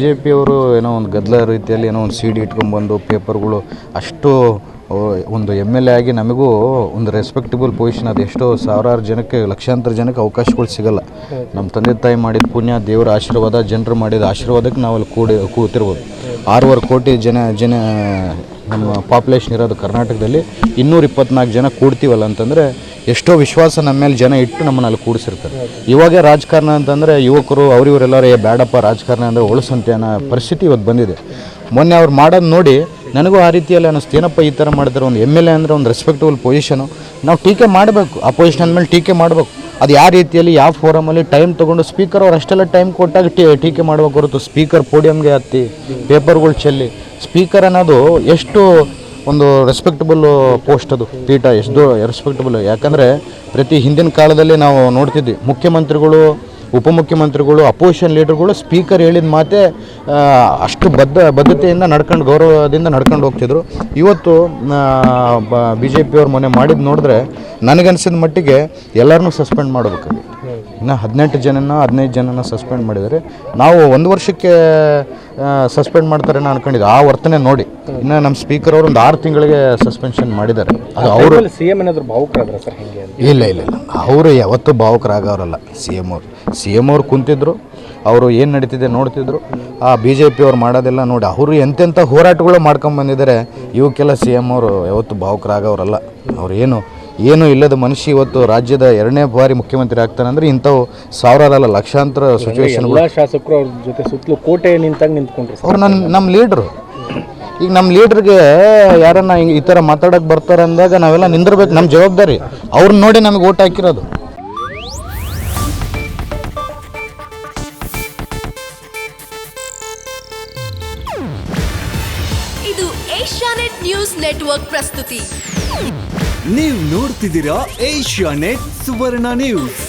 J ಪಿಯವರು ಏನೋ ಒಂದು ಗದ್ದಲ ರೀತಿಯಲ್ಲಿ ಏನೋ ಒಂದು CD ಇಟ್ಕೊಂಡ್ಬಂದು ಪೇಪರ್ಗಳು ಅಷ್ಟು ಒಂದು MLA ಆಗಿ ನಮಗೂ ಒಂದು ರೆಸ್ಪೆಕ್ಟಬಲ್ ಪೊಸಿಷನ್, ಅದು ಎಷ್ಟೋ ಸಾವಿರಾರು ಜನಕ್ಕೆ ಲಕ್ಷಾಂತರ ಜನಕ್ಕೆ ಅವಕಾಶಗಳು ಸಿಗೋಲ್ಲ. ನಮ್ಮ ತಂದೆ ತಾಯಿ ಮಾಡಿದ ಪುಣ್ಯ, ದೇವರ ಆಶೀರ್ವಾದ, ಜನರು ಮಾಡಿದ ಆಶೀರ್ವಾದಕ್ಕೆ ನಾವಲ್ಲಿ ಕೂತಿರ್ಬೋದು. 6.25 ಕೋಟಿ ಜನ ನಮ್ಮ ಪಾಪ್ಯುಲೇಷನ್ ಇರೋದು ಕರ್ನಾಟಕದಲ್ಲಿ. 224 ಜನ ಕೂಡ್ತೀವಲ್ಲ ಅಂತಂದರೆ ಎಷ್ಟೋ ವಿಶ್ವಾಸ ನಮ್ಮ ಮೇಲೆ ಜನ ಇಟ್ಟು ನಮ್ಮನ್ನು ಅಲ್ಲಿ ಕೂಡಿಸಿರ್ತಾರೆ. ಇವಾಗೇ ರಾಜಕಾರಣ ಅಂತಂದರೆ ಯುವಕರು ಅವರಿವರೆಲ್ಲರೂ ಬೇಡಪ್ಪ ರಾಜಕಾರಣ ಅಂದರೆ ಒಳಿಸಂತೆ ಅನ್ನೋ ಪರಿಸ್ಥಿತಿ ಇವತ್ತು ಬಂದಿದೆ. ಮೊನ್ನೆ ಅವ್ರು ಮಾಡೋದು ನೋಡಿ ನನಗೂ ಆ ರೀತಿಯಲ್ಲಿ ಅನ್ನಿಸ್ತು, ಏನಪ್ಪ ಈ ಥರ ಮಾಡಿದ್ರೆ. ಒಂದು MLA ಅಂದರೆ ಒಂದು ರೆಸ್ಪೆಕ್ಟಬಲ್ ಪೊಸಿಷನು, ನಾವು ಟೀಕೆ ಮಾಡಬೇಕು, ಆ ಪೊಸಿಷನ್ ಅಂದಮೇಲೆ ಟೀಕೆ ಮಾಡಬೇಕು. ಅದು ಯಾವ ರೀತಿಯಲ್ಲಿ ಯಾವ ಫೋರಮಲ್ಲಿ ಟೈಮ್ ತೊಗೊಂಡು ಸ್ಪೀಕರ್ ಅವ್ರು ಅಷ್ಟೆಲ್ಲ ಟೈಮ್ ಕೊಟ್ಟಾಗ ಟೀಕೆ ಮಾಡಬೇಕು ಹೊರತು ಸ್ಪೀಕರ್ ಪೋಡಿಯಮ್ಗೆ ಹತ್ತಿ ಪೇಪರ್ಗಳು ಚೆಲ್ಲಿ. ಸ್ಪೀಕರ್ ಅನ್ನೋದು ಎಷ್ಟು ಒಂದು ರೆಸ್ಪೆಕ್ಟಬಲ್ ಪೋಸ್ಟ್, ಅದು ಪೀಠ ಎಷ್ಟು ರೆಸ್ಪೆಕ್ಟಬಲ್. ಯಾಕಂದರೆ ಪ್ರತಿ ಹಿಂದಿನ ಕಾಲದಲ್ಲಿ ನಾವು ನೋಡ್ತಿದ್ವಿ, ಮುಖ್ಯಮಂತ್ರಿಗಳು, ಉಪಮುಖ್ಯಮಂತ್ರಿಗಳು, ಅಪೋಸಿಷನ್ ಲೀಡರ್ಗಳು ಸ್ಪೀಕರ್ ಹೇಳಿದ ಮಾತೆ ಅಷ್ಟು ಬದ್ಧತೆಯಿಂದ ನಡ್ಕೊಂಡು, ಗೌರವದಿಂದ ನಡ್ಕೊಂಡು ಹೋಗ್ತಿದ್ರು. ಇವತ್ತು BJP ಅವ್ರು ಮೊನ್ನೆ ಮಾಡಿದ್ದು ನೋಡಿದ್ರೆ ನನಗನ್ಸಿದ ಮಟ್ಟಿಗೆ ಎಲ್ಲರನ್ನೂ ಸಸ್ಪೆಂಡ್ ಮಾಡಬೇಕಾಗಿತ್ತು. ಇನ್ನು 15 ಜನನ ಸಸ್ಪೆಂಡ್ ಮಾಡಿದ್ದಾರೆ. ನಾವು 1 ವರ್ಷಕ್ಕೆ ಸಸ್ಪೆಂಡ್ ಮಾಡ್ತಾರೇನೋ ಅನ್ಕೊಂಡಿದ್ದು ಆ ವರ್ತನೆ ನೋಡಿ. ಇನ್ನು ನಮ್ಮ ಸ್ಪೀಕರ್ ಅವರು ಒಂದು 6 ತಿಂಗಳಿಗೆ ಸಸ್ಪೆನ್ಷನ್ ಮಾಡಿದ್ದಾರೆ. ಅದು ಅವರು CM ಏನಾದರೂ ಭಾವುಕರಾದ್ರ ಸರ್? ಹಿಂಗೆ ಇಲ್ಲ, ಅವರು ಯಾವತ್ತೂ ಭಾವುಕರಾಗವ್ರಲ್ಲ. CM ಅವ್ರು ಕುಂತಿದ್ರು, ಅವರು ಏನು ನಡೀತಿದೆ ನೋಡ್ತಿದ್ರು. ಆ BJP ಅವ್ರು ಮಾಡೋದೆಲ್ಲ ನೋಡಿ ಅವರು ಎಂತೆಂಥ ಹೋರಾಟಗಳು ಮಾಡ್ಕೊಂಬಂದಿದ್ದಾರೆ. ಇವಕ್ಕೆಲ್ಲ CM ಅವರು ಯಾವತ್ತೂ ಭಾವುಕರಾಗವ್ರಲ್ಲ. ಅವ್ರು ಏನು ಇಲ್ಲದ ಮನುಷ್ಯ ಇವತ್ತು ರಾಜ್ಯದ 2ನೇ ಬಾರಿ ಮುಖ್ಯಮಂತ್ರಿ ಆಗ್ತಾನೆ ಅಂದರೆ ಇಂಥವು ಸಾವಿರಾರಲ್ಲ ಲಕ್ಷಾಂತರ ಸಿಚುವೇಶನ್ಗಳು. ಶಾಸಕರು ಅವ್ರ ಜೊತೆ ಸುತ್ತಲೂ ಕೋಟೆ ನಿಂತ್ಕೊಂಡ್ರು ಅವ್ರು ನಮ್ಮ ಲೀಡ್ರು. ಈಗ ನಮ್ಮ ಲೀಡ್ರಿಗೆ ಯಾರನ್ನ ಈ ಥರ ಮಾತಾಡೋಕ್ಕೆ ಬರ್ತಾರೆ ಅಂದಾಗ ನಾವೆಲ್ಲ ನಿಂದಿರ್ಬೇಕು, ನಮ್ಮ ಜವಾಬ್ದಾರಿ. ಅವ್ರನ್ನ ನೋಡಿ ನಮಗೆ ಓಟ್ ಹಾಕಿರೋದು. ಇದು ಏಷ್ಯಾನೆಟ್ ನ್ಯೂಸ್ ನೆಟ್ವರ್ಕ್ ಪ್ರಸ್ತುತಿ. ನೀವು ನೋಡ್ತಿದ್ದೀರಾ ಏಷ್ಯಾನೆಟ್ ಸುವರ್ಣ ನ್ಯೂಸ್.